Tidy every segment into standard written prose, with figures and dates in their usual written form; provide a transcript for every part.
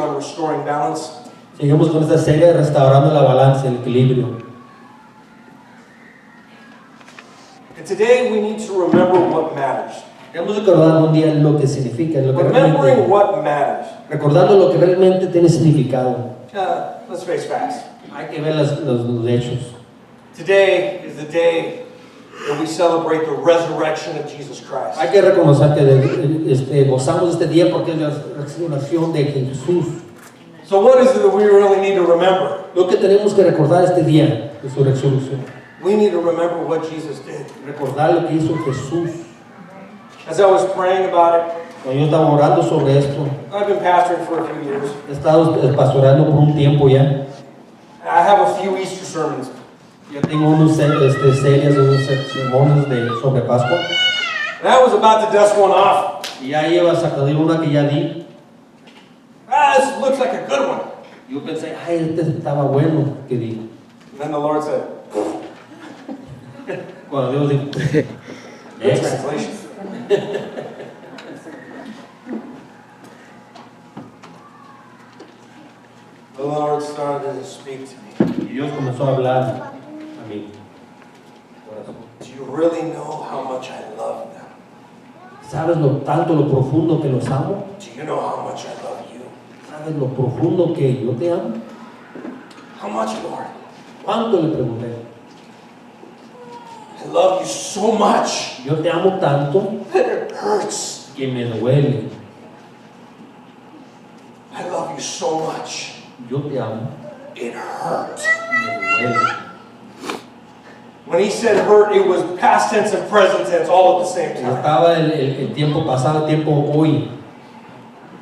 on restoring balance. Seguimos con esta serie restaurando la balanza, el equilibrio. And today we need to remember what matters. Tenemos que recordar un día lo que significa, lo que Remembering realmente, what matters. recordando lo que realmente tiene significado. Let's face facts. Hay que ver los hechos. Today is the day that we celebrate the resurrection of Jesus Christ. Hay que reconocer que gozamos este día porque es la resurrección de Jesús. So what is it that we really need to remember? Lo que tenemos que recordar este día de su resurrección. We need to remember what Jesus did. Recordar lo que hizo Jesús. As I was praying about it, Cuando yo estaba orando sobre esto, I've been pastoring for a few years. he estado pastoreando por un tiempo ya. I have a few Easter sermons. Yo tengo unos series, unos sermones sobre Pascua. And I was about to dust one off. Y ya iba a sacar una que ya di. This looks like a good one. Yo pensé, ay, este estaba bueno que di. And then the Lord said, Cuando Dios dijo, good next. translation. The Lord started to speak to me. Y Dios comenzó a hablar a mí. Do you really know how much I love them? ¿Sabes lo profundo que los amo? Do you know how much I love you? ¿Sabes lo profundo que yo te amo? How much, Lord? ¿Cuánto le pregunté? I love you so much Yo te amo tanto that it hurts. que me duele. I love you so much Yo te amo, it hurt. me duele. When he said hurt, it was past tense and present tense all at the same time. Estaba el tiempo pasado, el tiempo hoy.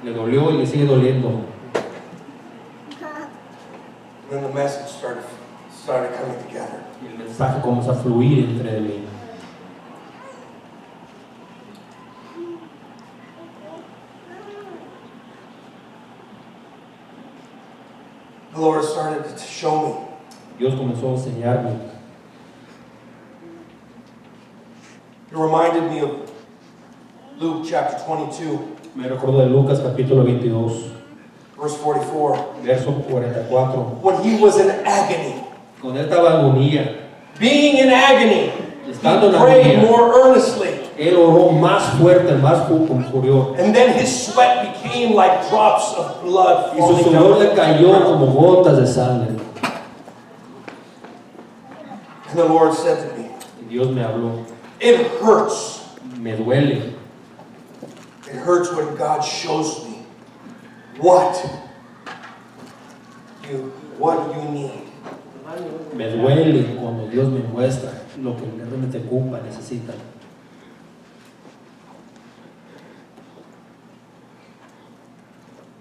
Le dolió y le sigue doliendo. And then the message started coming together. Y el mensaje comenzó a fluir entre mí. The Lord started to show me Dios comenzó a enseñarme. It reminded me of Luke chapter 22, Me recordó de Lucas capítulo 22, verse 44. verso 44. When he was in agony, Cuando él estaba en agonía, being in agony, estando en he prayed agonía, more earnestly. él oró más fuerte, más furioso. And then his sweat became like drops of blood Y su falling sudor le down. cayó como gotas de sangre. And the Lord said to me, Y Dios me habló. it hurts. Me duele. It hurts when God shows me what you need. Me duele cuando Dios me muestra lo que realmente ocupa, necesita.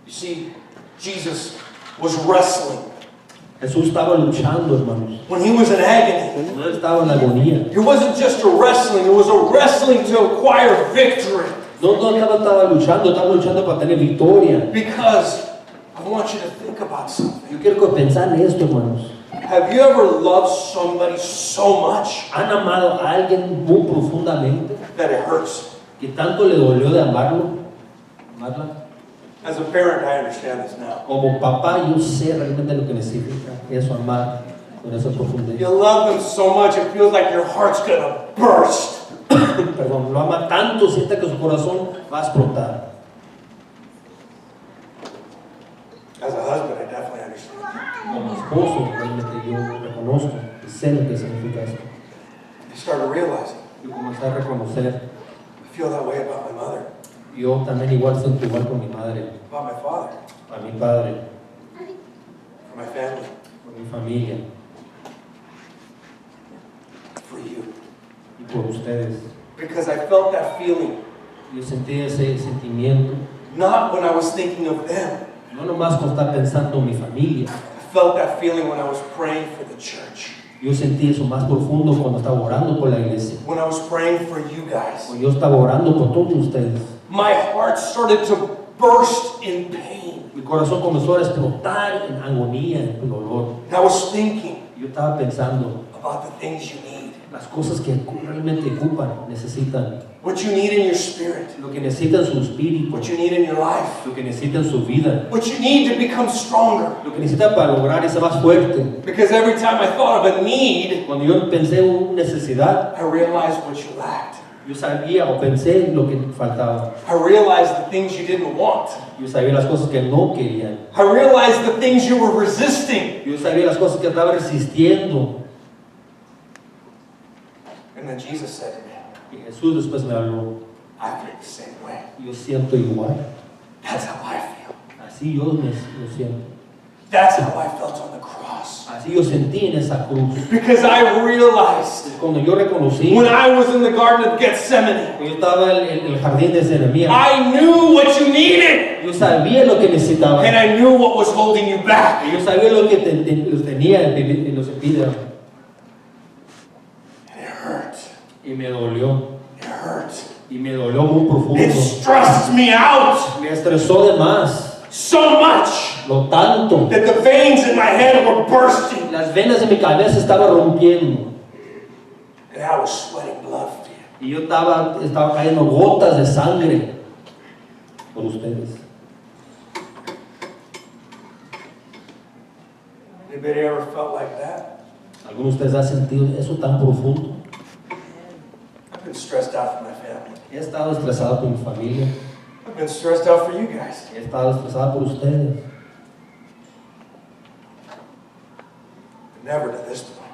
You see, Jesus was wrestling. Jesús estaba luchando, hermanos. When he was in agony, Cuando él estaba en agonía. it wasn't just a wrestling, it was a wrestling to acquire victory. No estaba luchando para tener victoria. Because I want you to think about something. Yo quiero que pensar en esto, hermanos. Have you ever loved somebody so much ¿Han amado a alguien muy profundamente that it hurts? que tanto le dolió de amarla? As a parent, I understand this now. Como papá, yo sé realmente lo que necesita eso, amar con esa profundidad. You love them so much, it feels like your heart's gonna burst. Perdón, lo ama tanto, siente que su corazón va a explotar. As a husband, I definitely understand. Como esposo, realmente yo reconozco y sé lo que significa esto. I started realizing Yo comencé a reconocer, I feel that way about my mother, yo también igual siento igual con mi madre, about my father, a mi padre, for my family, con mi familia for you. y por ustedes. Because I felt that feeling, Yo sentí ese sentimiento, not when I was thinking of them. no nomás con estar pensando en mi familia. I felt that feeling when I was praying for the church, Yo sentí eso más profundo cuando estaba orando por la iglesia. when I was praying for you guys. Cuando yo estaba orando por todos ustedes. My heart started to burst in pain. Mi corazón comenzó a explotar en agonía, en dolor. And I was thinking Yo estaba pensando about the things you need. las cosas que realmente ocupan, necesitan. what you need in your spirit, lo que necesita en su espíritu, what you need in your life, lo que necesita en su vida, what you need to become stronger. lo que necesita para lograr y ser más fuerte. Because every time I thought of a need, Cuando yo pensé en una necesidad, I realized what you lacked. yo sabía o pensé en lo que faltaba. I realized the things you didn't want. Yo sabía las cosas que no querían. I realized the things you were resisting. Yo sabía las cosas que estaba resistiendo. And then Jesus said to me, Y Jesús después me habló. I feel the same way. Yo siento igual. That's how I feel. Así yo lo siento. That's how I felt on the cross. Así yo sentí en esa cruz. Because I realized Cuando yo reconocí, when I was in the Garden of Gethsemane, cuando yo estaba en el jardín de Jeremías, I knew what you needed. yo sabía lo que necesitaba. And I knew what was holding you back. Y yo sabía lo que los tenía en los impide. And it hurt. Y me dolió. It hurt. Y me dolió muy profundo. It stressed me out Me estresó de más. so much Lo tanto. that the veins in my head were bursting. Las venas de mi cabeza estaban rompiendo. And I was sweating blood for you. Y yo estaba cayendo gotas de sangre por ustedes. Anybody ever felt like that? ¿Alguno de ustedes ha sentido eso tan profundo? I've been stressed out for my family. He estado estresado por mi familia. I've been stressed out for you guys. He estado estresado por ustedes. But never to this point.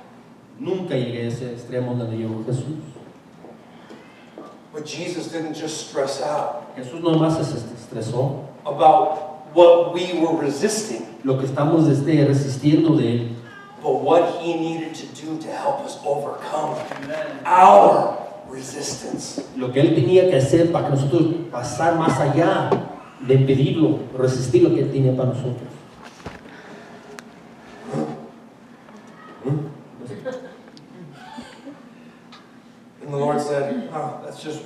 Nunca llegué a ese extremo donde llegó Jesús. But Jesus didn't just stress out Jesús no más se estresó. about what we were resisting, Lo que estamos resistiendo de Él. but what he needed to do to help us overcome our resistance. Lo que Él tenía que hacer para que nosotros pasar más allá de pedirlo, resistir lo que Él tenía para nosotros. And the Lord said, oh, that's just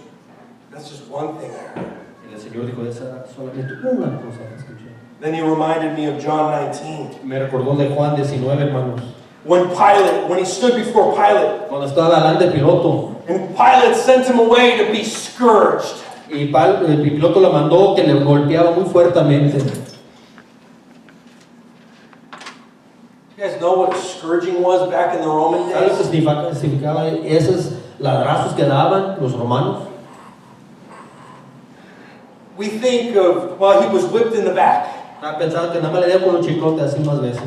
one thing I heard. Y el Señor dijo, esa era solamente una cosa que escuché. Then he reminded me of John 19. Me recordó de Juan 19, hermanos. When he stood before Pilate, Cuando estaba delante del piloto, and Pilate sent him away to be scourged. y el piloto lo mandó que le golpeaba muy fuertemente. You guys know what a scourging was back in the Roman ¿Sabes lo que days? significaba esos ladrazos que daban los romanos? We think of, well, he was whipped in the back. Estaba pensando que nada más le dieron con un chicote así más veces.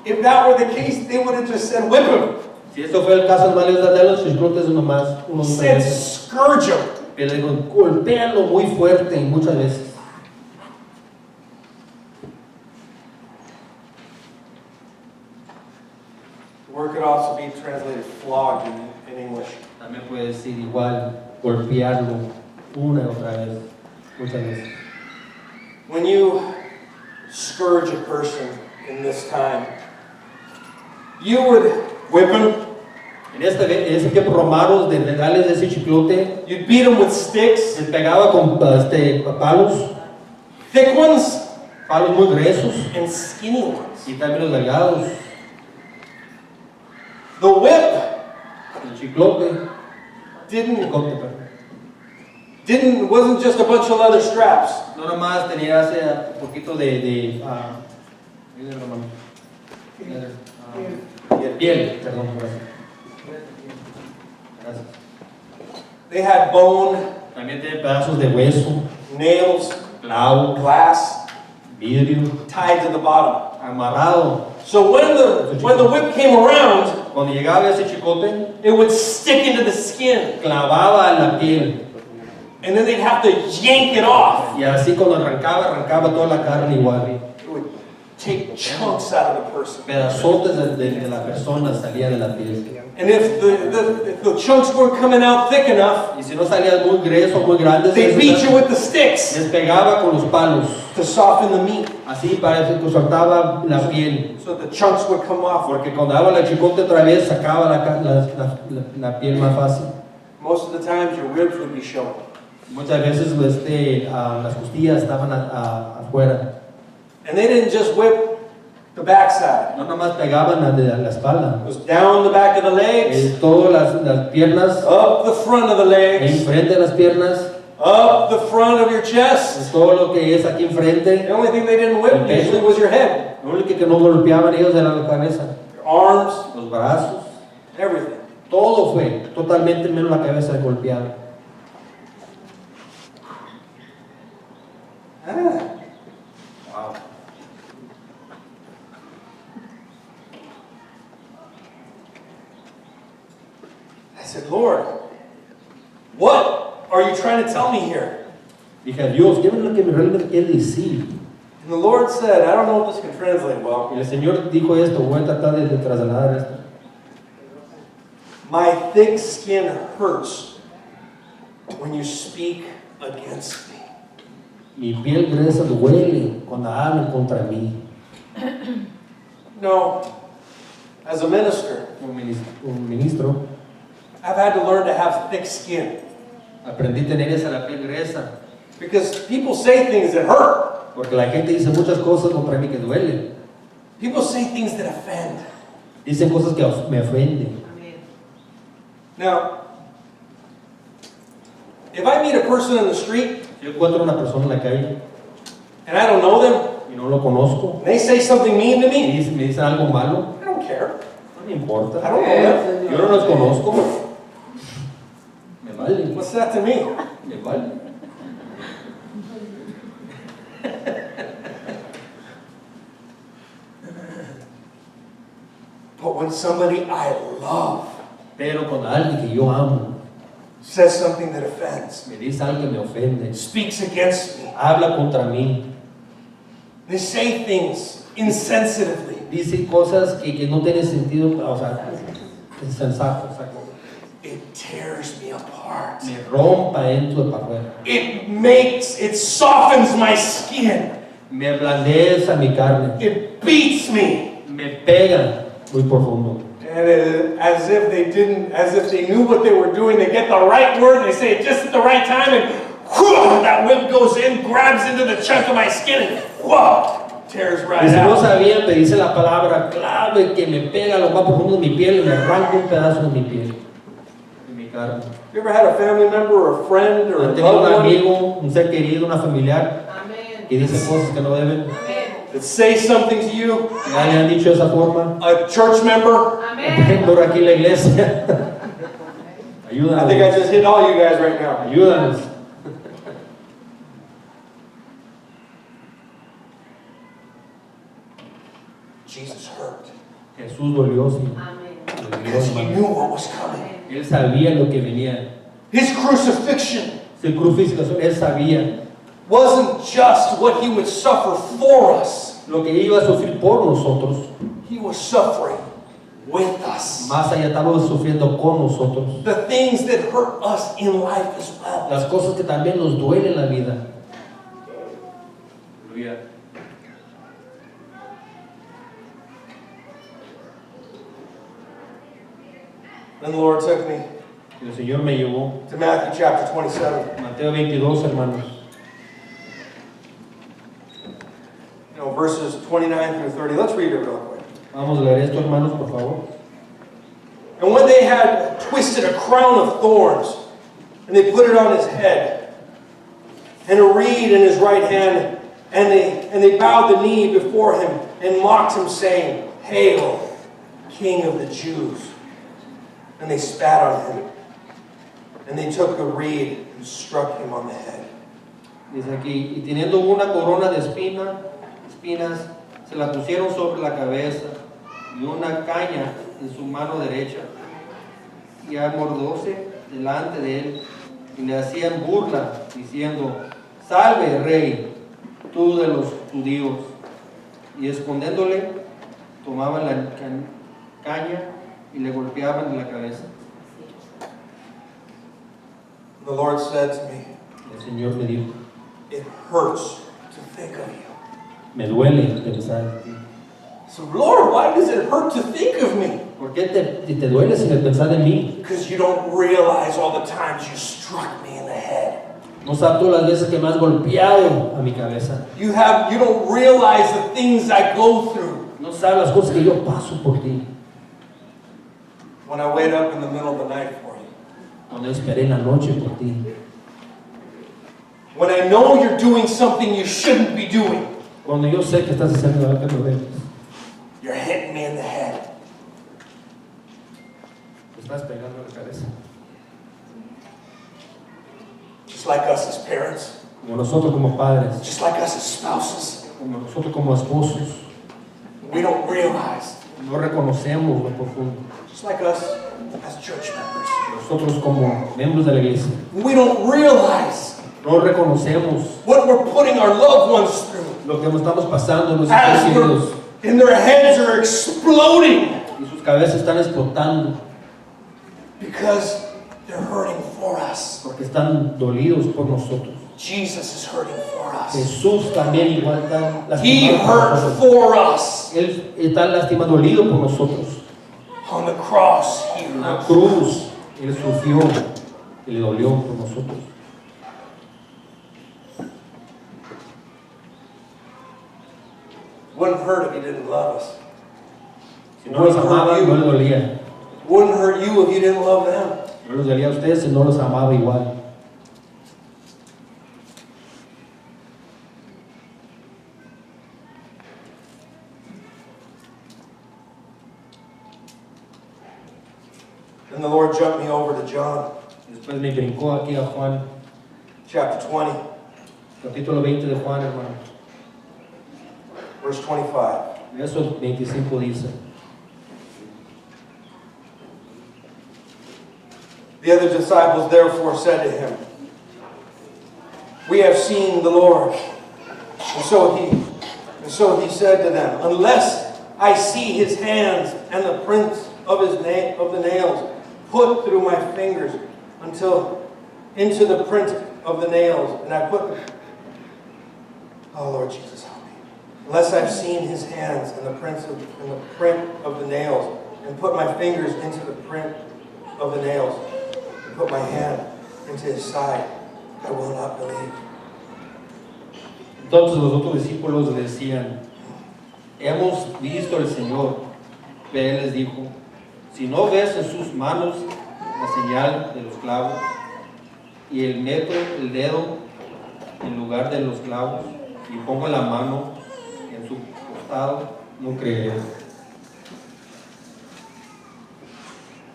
If that were the case, they would have just said, whip him. Si esto fue el caso, no le de los chicotes unos He said, veces. scourge him. Pero digo, golpéalo muy fuerte y muchas veces. The word could also be translated flogged in English. También puede decir igual, golpearlo una y otra vez, muchas veces. When you scourge a person in this time, you would whip him, En ese tiempo romanos de darles de ese chiclote, you'd beat him with sticks, se pegaba con palos, thick ones palos muy gruesos and skinny ones. y también los delgados. The whip El chiclote, wasn't just a bunch of leather straps. no nomás tenía ese poquito de piel, perdón, gracias. Gracias. They had bone, También tiene pedazos de hueso, nails, clavo, glass vidrio, tied to the bottom. amarrado. So when the whip came around, Cuando llegaba ese chicote, it would stick into the skin, clavaba en la piel. and then they'd have to yank it off. Y así cuando arrancaba toda la carne igual. It would take chunks out of the person. Pedazotes de la persona salían de la piel. And if the chunks weren't coming out thick enough, Y si no salían muy gruesos, muy grandes, they beat you with the sticks les pegaba con los palos. to soften the meat, Así parece que soltaba la piel. so the chunks would come off. Porque cuando daba la chicote otra vez, sacaba la piel más fácil. Most of the times, your ribs would be showing. Muchas veces las costillas estaban afuera. And they didn't just whip the backside. No nomás pegaban a la espalda. It was down the back of the legs, Todas las piernas, up the front of the legs, enfrente de las piernas, up the front of your chest. todo lo que es aquí enfrente. The only thing they didn't whip usually was your head, Lo único que no golpeaban ellos era la cabeza, your arms, los brazos. everything. Todo fue totalmente menos la cabeza golpeada. Wow. I said, Lord, what are you trying to tell me here? Dije, Dios, ¿qué es lo que realmente quiere decir? And the Lord said, I don't know if this can translate well. Y el Señor dijo esto, voy a tratar de trasladar esto. My thick skin hurts when you speak against me. Mi piel gruesa duele cuando hablan contra mí. No, as a minister, Un ministro, I've had to learn to have thick skin aprendí a tener esa la piel gruesa, because people say things that hurt. porque la gente dice muchas cosas contra mí que duelen. People say things that offend. Dicen cosas que me ofenden. Now, if I meet a person in the street Yo encuentro a una persona en la calle and I don't know them, y no lo conozco and they say something mean to y me, me dicen algo malo, I don't care. no me importa. I don't know them. Yo no los conozco. Me vale, What's that to me? me vale. But when somebody I love Pero con alguien que yo amo says something that offends, me dice algo que me ofende, speaks against me, habla contra mí, they say things insensitively, dice cosas que no tienen sentido, o sea, insensato, o sea, it tears me apart. me rompa dentro de para afuera. It softens my skin. Me ablandeza mi carne, It beats me. me pega muy profundo. And as if they knew what they were doing, they get the right word, they say it just at the right time, and whew, that whip goes in, grabs into the chunk of my skin, and whoa, tears right Y si no out. sabían, te dice la palabra clave que me pega a lo más profundo de mi piel y me arranca un pedazo de mi piel, de mi carne. You ever had a family member or a friend or a ¿Han tenido un loved one amigo, un ser querido, una familiar Amén. que dice cosas que no deben? that say something to you? Que le han dicho de esa forma. A church member? Amén. Por aquí en la iglesia. I think I Ayúdanos. just hit all you guys right now. Ayúdanos. Jesus hurt. Jesús dolió, sí. Amén. Dolió, Because he hermano. knew what was coming. Él sabía lo que venía. His crucifixion Su crucifixión, él sabía wasn't just what he would suffer for us. lo que iba a sufrir por nosotros. He was suffering with us. Más allá estaba sufriendo con nosotros. The things that hurt us in life as well. Las cosas que también nos duelen en la vida. Aleluya. Then the Lord took me Y el Señor me llevó. to Matthew chapter 27. Mateo 22, hermanos. Verses 29 through 30. Let's read it real quick. Vamos a leer esto, hermanos, por favor. And when they had twisted a crown of thorns, and they put it on his head, and a reed in his right hand, and they bowed the knee before him, and mocked him, saying, Hail, King of the Jews. And they spat on him, and they took the reed and struck him on the head. Dice aquí, y teniendo una corona de espinas, se la pusieron sobre la cabeza y una caña en su mano derecha. Y amordóse delante de él y le hacían burla, diciendo, Salve, rey, tú de los judíos. Y escondiéndole, tomaban la caña y le golpeaban en la cabeza. The Lord said to me, El Señor me dijo, It hurts to think of you. me duele pensar en ti. So, Lord, why does it hurt to think of me? ¿Por qué te duele sin el pensar en mí? Because you don't realize all the times you struck me in the head. No sabes todas las veces que me has golpeado a mi cabeza. You don't realize the things I go through No sabes las cosas que yo paso por ti. When I wait up in the middle of the night for you. Cuando esperé en la noche por ti. When I know you're doing something you shouldn't be doing. Cuando yo sé que estás haciendo algo que no debes. You're hitting me in the head. Me estás pegando en la cabeza. Just like us as parents. Como nosotros como padres. Just like us as spouses. Como nosotros como esposos. We don't realize. No reconocemos lo profundo. Just like us as church members. Nosotros como miembros de la iglesia. We don't realize. No reconocemos what we're putting our loved ones through. Lo que estamos pasando en As nuestros hijos. and their heads are exploding. Y sus cabezas están explotando. Because they're hurting for us. Porque están dolidos por nosotros. Jesus is hurting for us. Jesús también igual está He lastimado por hurt nosotros. for us. Él está lastimado, dolido por nosotros. On the cross, He En la hurt. cruz, Él sufrió y le dolió por nosotros. Wouldn't hurt if He didn't love us. Si no los amaba, no les dolía. Wouldn't hurt you if you didn't love them. No les dolía a ustedes si no los amaba igual. And the Lord jumped me over to John, Después me brincó aquí a Juan, chapter 20, capítulo 20 de Juan, hermano. verse 25. Verso 25 dice: The other disciples therefore said to him, We have seen the Lord. And so he said to them, Unless I see His hands and the prints of the nails put through my fingers into the print of the nails, and I put oh Lord Jesus, help me. Unless I've seen His hands and the print of the nails, and put my fingers into the print of the nails, and put my hand into His side, I will not believe. Entonces los otros discípulos le decían: Hemos visto al Señor. Pero Él les dijo: Si no ves en sus manos la señal de los clavos, y meto el dedo en lugar de los clavos, y pongo la mano en su costado, no creeré.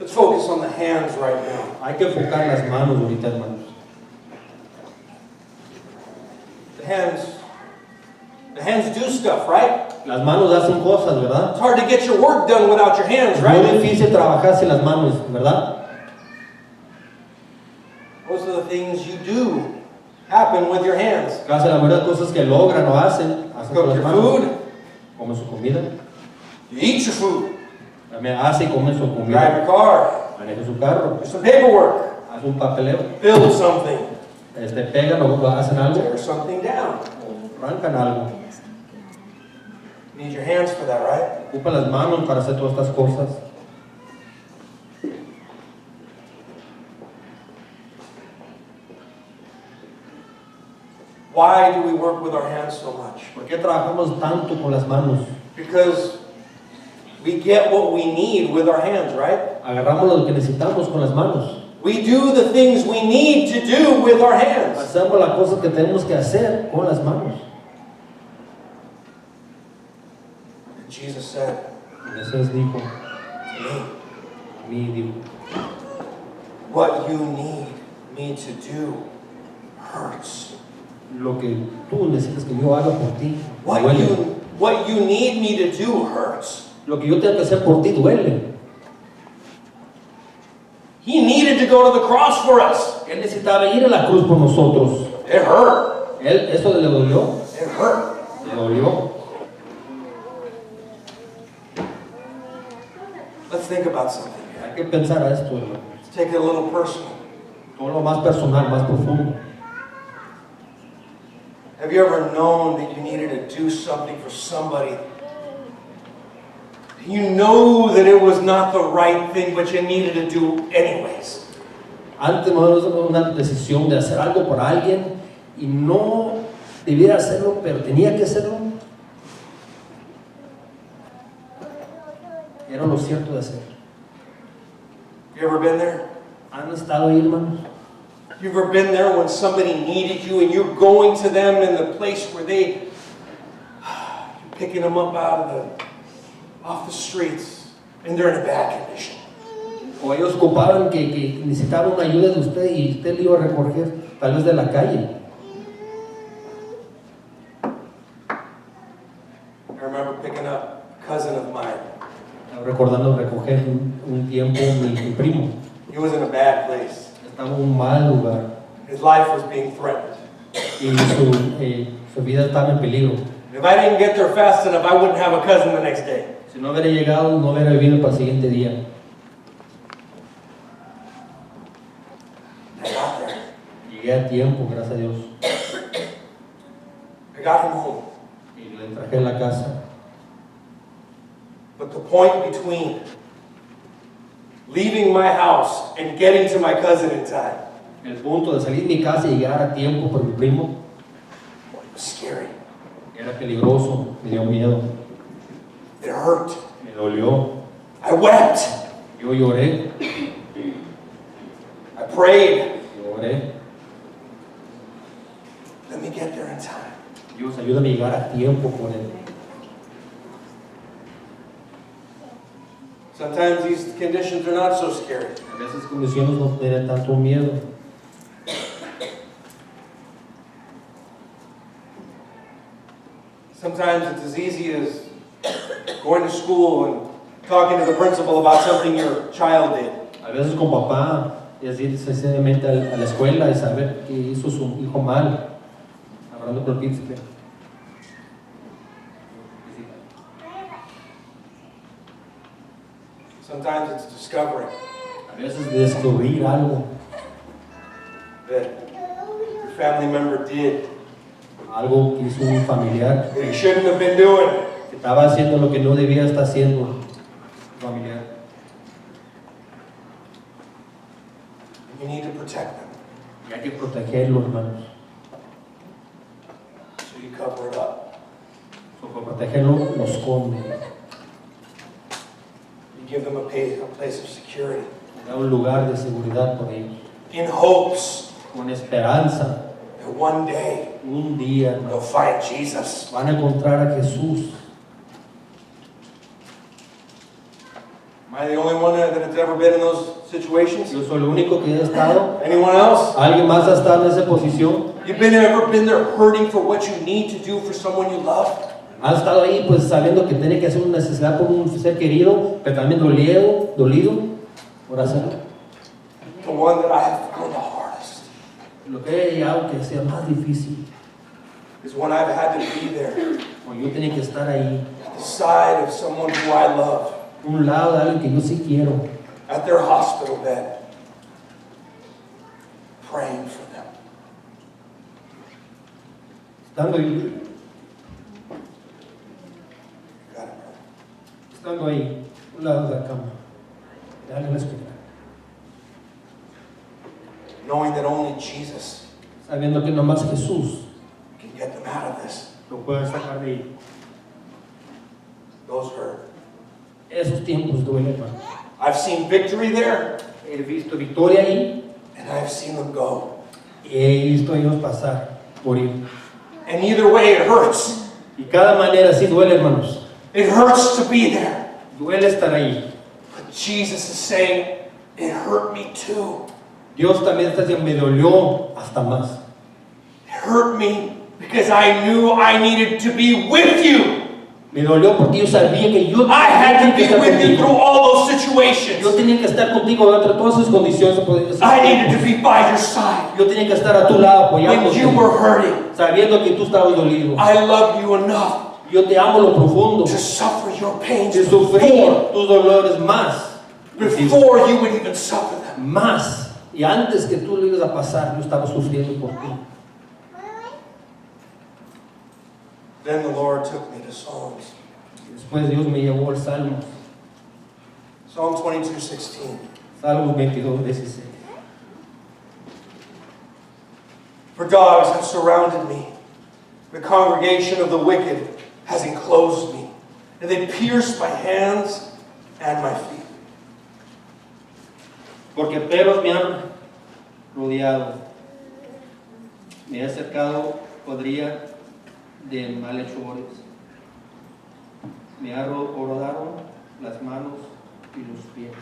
Let's focus on the hands right now. Hay que enfocar las manos ahorita, hermanos. The hands do stuff, right? Las manos hacen cosas, ¿verdad? It's hard to get your work done without your hands, Es muy right? difícil trabajar sin las manos, ¿verdad? Most of the things you do happen with your hands. Casi la mayoría de cosas que logran o hacen con Cook las your manos. food, Come su comida, you eat your food, también hace y come su drive comida, your car, maneja su carro, do some paperwork, hace un papeleo, build something, pegan o hacen algo, tear something down. o arrancan algo. You need your hands for that, right? Ocupan las manos para hacer todas estas cosas. Why do we work with our hands so much? ¿Por qué trabajamos tanto con las manos? Because we get what we need with our hands, right? Agarramos lo que necesitamos con las manos. We do the things we need to do with our hands. Hacemos las cosas que tenemos que hacer con las manos. And Jesus said Y Jesús dijo, to me, a mí dijo, what you need me to do hurts. lo que tú necesitas que yo haga por ti, What duele. you need me to do hurts. Lo que yo tengo que hacer por ti duele. He needed to go to the cross for us. Él necesitaba ir a la cruz por nosotros. It hurt. Eso le dolió, It hurt. le dolió. Let's think about something. Hay que pensar a esto, hermano. Let's take it a little personal. Todo lo más personal, más profundo. Have you ever known that you needed to do something for somebody? You know that it was not the right thing, but you needed to do anyways. Antes tomamos una decisión de hacer algo por alguien y no debiera hacerlo, pero tenía que hacerlo. era lo cierto de hacer. You ever been there? ¿Han estado ahí, hermanos? You ever been there when somebody needed you and you're going to them in the place where you're picking them up off the streets and they're in a bad condition? O ellos ocupaban que necesitaban una ayuda de usted y usted le iba a recoger tal vez de la calle. I remember picking up a cousin of mine. Estaba recordando recoger un tiempo mi primo. He was in a bad place. Estaba en un mal lugar His life was being threatened. y su vida estaba en peligro. If I didn't get there fast enough, I wouldn't have a cousin the next day. Si no hubiera llegado, no hubiera vivido para el siguiente día. I got there. Llegué a tiempo, gracias a Dios. I got him home. Y le traje a la casa. But the point between leaving my house and getting to my cousin in time, El punto de salir de mi casa y llegar a tiempo por mi primo it was scary. era peligroso, me dio miedo, It hurt. me dolió. I wept. Yo lloré, I prayed. lloré. Let me get there in time. Dios, ayúdame a llegar a tiempo por él. Sometimes these conditions are not so scary. A veces condiciones no tienen tanto miedo. Sometimes it's as easy as going to school and talking to the principal about something your child did. A veces con papá es ir sencillamente a la escuela y saber que hizo su hijo mal, hablando con el príncipe. Sometimes it's discovering A veces descubrir algo, that your family member did algo que hizo un familiar, that he shouldn't have been doing. que estaba haciendo lo que no debía estar haciendo un familiar. You need to protect them, Y hay que protegerlo, hermanos. so you cover it up. Para protegerlo, lo esconde. You give them a place of security, Da un lugar de seguridad por ellos. in hopes Con esperanza, that one day un día, they'll hermanos, find Jesus. van a encontrar a Jesús. Am I the only one that has ever been in those situations? Yo soy el único que he estado. Anyone else? ¿Alguien más ha estado en esa posición? You've ever been there hurting for what you need to do for someone you love? ¿Ha estado ahí pues sabiendo que tiene que hacer una necesidad por un ser querido, pero también dolido por hacerlo? The one that I have found the hardest Lo que he hallado que sea más difícil, is when I've had to be there cuando yo tenía que estar ahí, at the side of someone who I love, un lado de alguien que yo sí quiero, at their hospital bed, praying for them. estando ahí, Got it, brother. estando ahí, un lado de la cama, darle la espalda, Knowing that only Jesus sabiendo que nomás Jesús can get them out of this. lo puede sacar de ahí. Those hurt. Esos tiempos duelen, hermano. I've seen victory there, He visto victoria ahí and I've seen them go. y he visto a ellos pasar, morir. And either way, it hurts. Y cada manera sí duele, hermanos. It hurts to be there. Duele estar ahí. But Jesus is saying, it hurt me too. Dios también está diciendo, me dolió hasta más. It hurt me because I knew I needed to be with you. Me dolió porque yo sabía que yo I had tenía to que be estar with you through contigo. all those situations. Yo tenía que estar contigo entre todas esas condiciones. I needed to be by your side Yo tenía que estar a tu lado when you apoyándote, were hurting. sabiendo que tú estabas dolido. I love you enough Yo te amo lo profundo to suffer your pains de before sufrir tus dolores más. you would even suffer them. Más. Y antes que tú lo ibas a pasar, yo estaba sufriendo por ti. Then the Lord took me to Psalms. Después Dios me llevó al Salmo. Psalm 22:16. Salmo 22:16. For dogs have surrounded me. The congregation of the wicked has enclosed me. And they pierced my hands and my feet. Porque perros me han rodeado, me he acercado cuadrilla de malhechores, me rodaron las manos y los pies.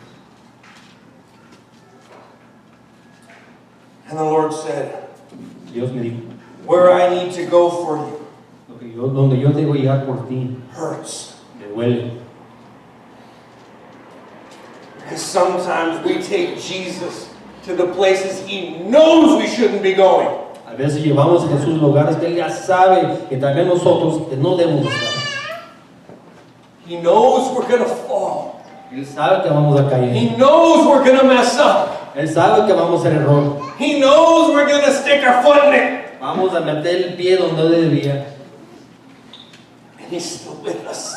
And the Lord said, Dios me dijo, where I need to go for you donde yo debo llegar por ti, hurts. me duele. Because sometimes we take Jesus to the places He knows we shouldn't be going. A veces llevamos a Jesús lugares que Él ya sabe que también nosotros que no debemos estar. He knows we're going to fall. Él sabe que vamos a caer. He knows we're going to mess up. Él sabe que vamos a hacer error. He knows we're going to stick our foot in it. Vamos a meter el pie donde debía. And He's still with us.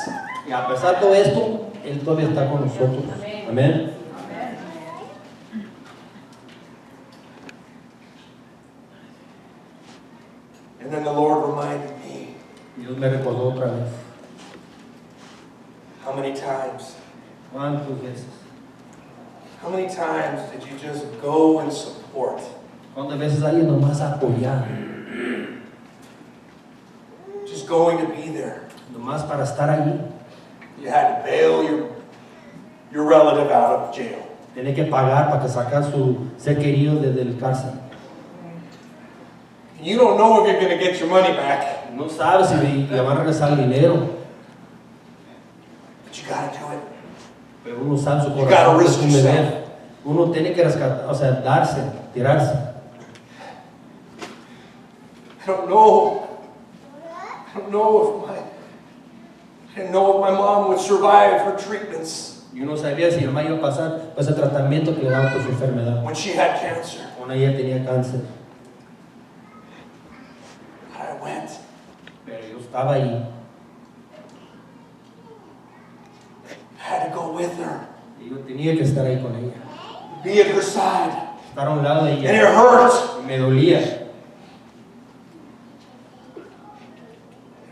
Y a pesar de todo esto, Él todavía está con nosotros. Amén. And then the Lord reminded me, Dios me recordó otra vez. how many times? ¿Cuántas veces? How many times did you just go and support? ¿Cuántas veces alguien nomás apoyar? Just going to be there. Nomás para estar allí. You had to bail your relative out of jail. Tiene que pagar para que sacar su ser querido desde el cárcel. You don't know if you're going to get your money back, No sabe si le van a regresar el dinero. but you got to do it. Pero uno sabe su You gotta corazón. risk Es un yourself. deber. Uno tiene que rescatar, o sea, darse, tirarse. I don't know if my mom would survive her treatments Y uno sabía si el mamá iba a pasar pues, ese tratamiento que le daban por su enfermedad. when she had cancer. Cuando ella tenía cáncer. But I went. Pero yo estaba ahí. I had to go with her, Y yo tenía que estar ahí con ella. be at her side, Estar a un lado de and it ella. hurt. Y me dolía. It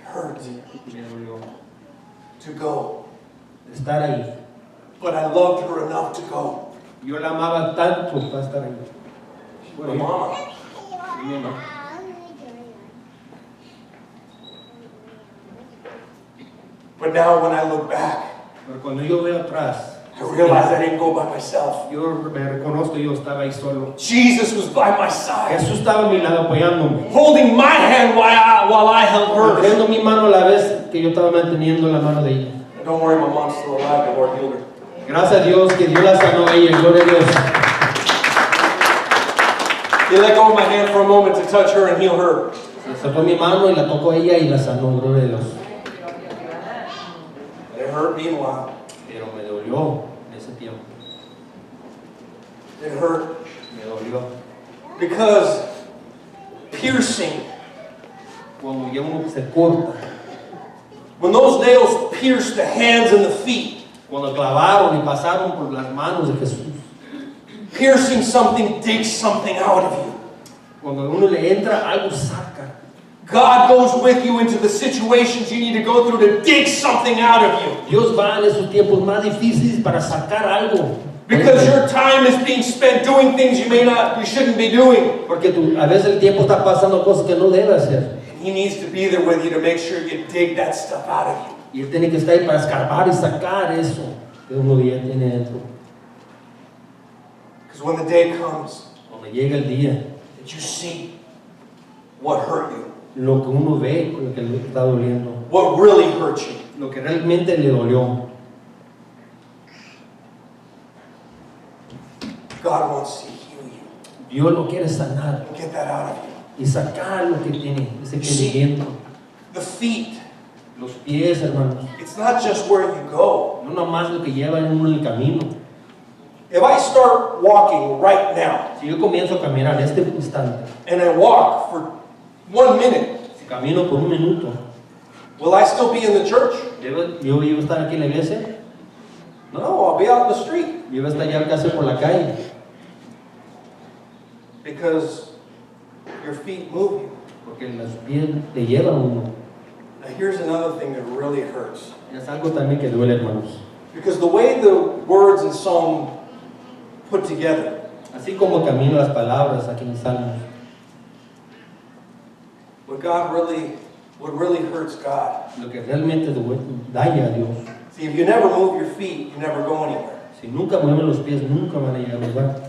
hurt Me dolió. to go, Estar ahí. but I loved her enough to go. Yo la amaba tanto para estar ahí. My mama. Y mi mamá. But now when I look back, Pero cuando yo veo atrás, I realize I didn't go by myself. yo me reconozco, yo estaba ahí solo. Jesus was by my side, Jesús estaba a mi lado apoyándome. holding my hand while I held hers. Manteniendo mi mano a la vez que yo estaba manteniendo la mano de ella. And don't worry, my mom's still alive. The Lord healed her. Gracias a Dios que Dios la sanó a ella. Gloria a Dios. He let go of my hand for a moment to touch her and heal her. Se sacó mi mano y la tocó a ella y la sanó. Gloria a Dios. It hurt meanwhile. Pero me dolió en ese tiempo. It hurt Me dolió. because piercing, Cuando ya uno se corta. when those nails pierced the hands and the feet, Cuando clavaron y pasaron por las manos de Jesús. piercing something digs something out of you. Cuando uno le entra, algo saca. God goes with you into the situations you need to go through to dig something out of you. Dios va en esos tiempos más difíciles para sacar algo. Because your time is being spent doing things you shouldn't be doing. Porque a veces el tiempo está pasando cosas que no debe hacer. He needs to be there with you to make sure you dig that stuff out of you. Y Él tiene que estar ahí para escarbar y sacar eso que uno ya tiene dentro. Because when the day comes Cuando llega el día, that you see what hurt you, lo que uno ve, lo que le está doliendo, what really hurt you, lo que realmente le dolió, God wants to heal you Dios lo quiere sanar and get that out of you. y sacar lo que tiene, ese Sí. sentimiento. The feet, Los pies, hermanos, it's not just where you go. no nomás lo que lleva uno en el camino. If I start walking right now Si yo comienzo a caminar en este instante, and I walk for 1 minute, si camino por un minuto, will I still be in the church? yo iba a estar aquí en la iglesia, No, I'll be out in the street yo iba a estar ya casi por la calle, because your feet move you. porque los pies le llevan a uno. Now here's another thing that really hurts. Es algo también que duele, hermanos. Because the way the words in Psalm put together, Así como caminan las palabras aquí en Salmos, what really hurts God. lo que realmente daña a Dios. See, if you never move your feet, you never go anywhere. Si nunca mueven los pies, nunca van a llegar a lugar.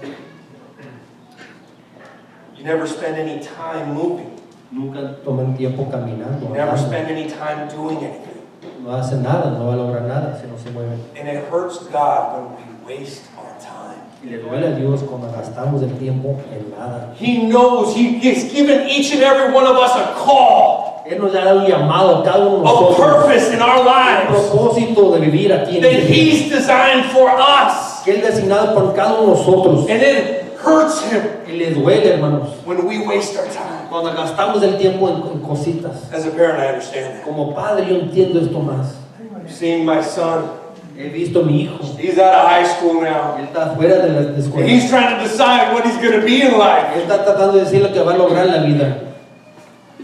You never spend any time moving. Nunca toman tiempo caminando. You never andando. spend any time doing anything. No hacen nada, no va a lograr nada si no se mueven. And it hurts God when we waste our time. Y le duele a Dios cuando gastamos el tiempo en nada. He knows He's given each and every one of us a call, Él nos ha dado un llamado a cada uno de a nosotros. purpose in our Un lives propósito de vivir aquí en that este mundo. He's designed for us. Que Él ha designado por cada uno de nosotros. And it hurts Him Y le duele, hermanos, when we waste our time. cuando gastamos el tiempo en cositas. As a parent, I understand that. Como padre, yo entiendo esto más. I've seen my son. He visto a mi hijo. He's out of high school now. Él está fuera de la And escuela. he's trying to decide what he's going to be in life. Él está tratando de decir lo que va a lograr en la vida.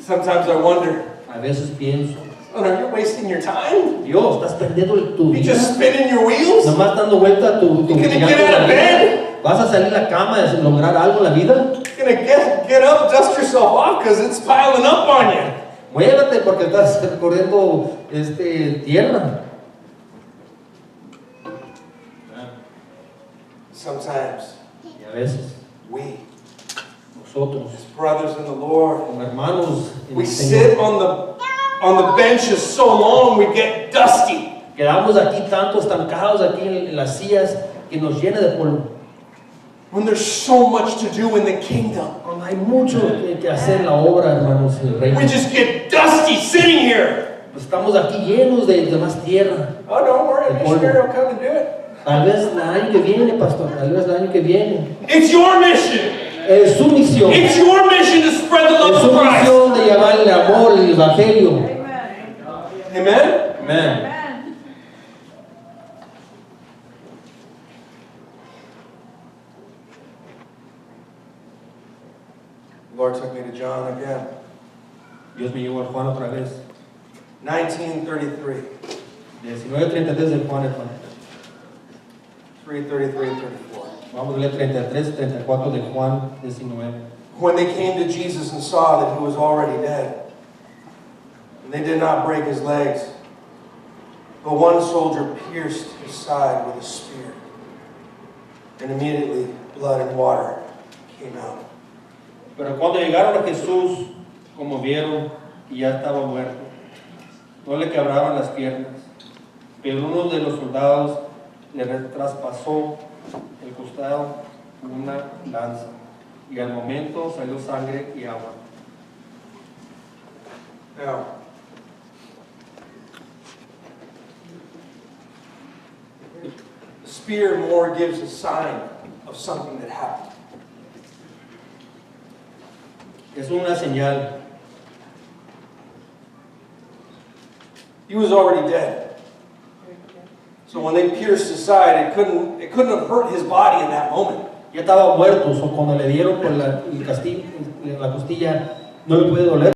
Sometimes I wonder, A veces pienso, son, are you wasting your time? Dios, estás perdiendo tu You vida. just spinning your wheels? Nomás dando vuelta tu You gonna gigante get de out la of vida. bed? ¿Vas a salir a la cama y lograr algo en la vida? You're going to get up, dust yourself off because it's piling up on you. Muévete porque estás corriendo tierra. Sometimes Y a veces nosotros, as brothers in the Lord, como hermanos en we el sit Señor, on the benches so long we get dusty. quedamos aquí tanto estancados aquí en las sillas que nos llena de polvo. When there's so much to do in the kingdom, Cuando hay mucho que hacer en la obra, hermanos, en el reino. we just get dusty sitting here. Estamos aquí llenos de más tierra. Oh, don't worry, a missionary will come and do it. Tal vez el año que viene, pastor, tal vez el año que viene. It's your mission. Es su misión. It's your mission to spread the Es love su of Christ. misión de llevar el amor, el evangelio. Amen? Amén. The Lord took me to John again. Dios me llevó a Juan otra vez. 19:33. 19:33 de Juan, hermano. 3:33 and 34. Vamos a leer 33, 34 de Juan 19. When they came to Jesus and saw that he was already dead, and they did not break his legs, but one soldier pierced his side with a spear, and immediately blood and water came out. Pero cuando llegaron a Jesús, como vieron que ya estaba muerto, no le quebraban las piernas, pero uno de los soldados le traspasó el costado con una lanza, y al momento salió sangre y agua. Now, the spear more gives a sign of something that happened. Es una señal. He was already dead. So when they pierced his side, it couldn't have hurt his body in that moment. Ya estaba muerto, o cuando le dieron por la costilla, no le puede doler.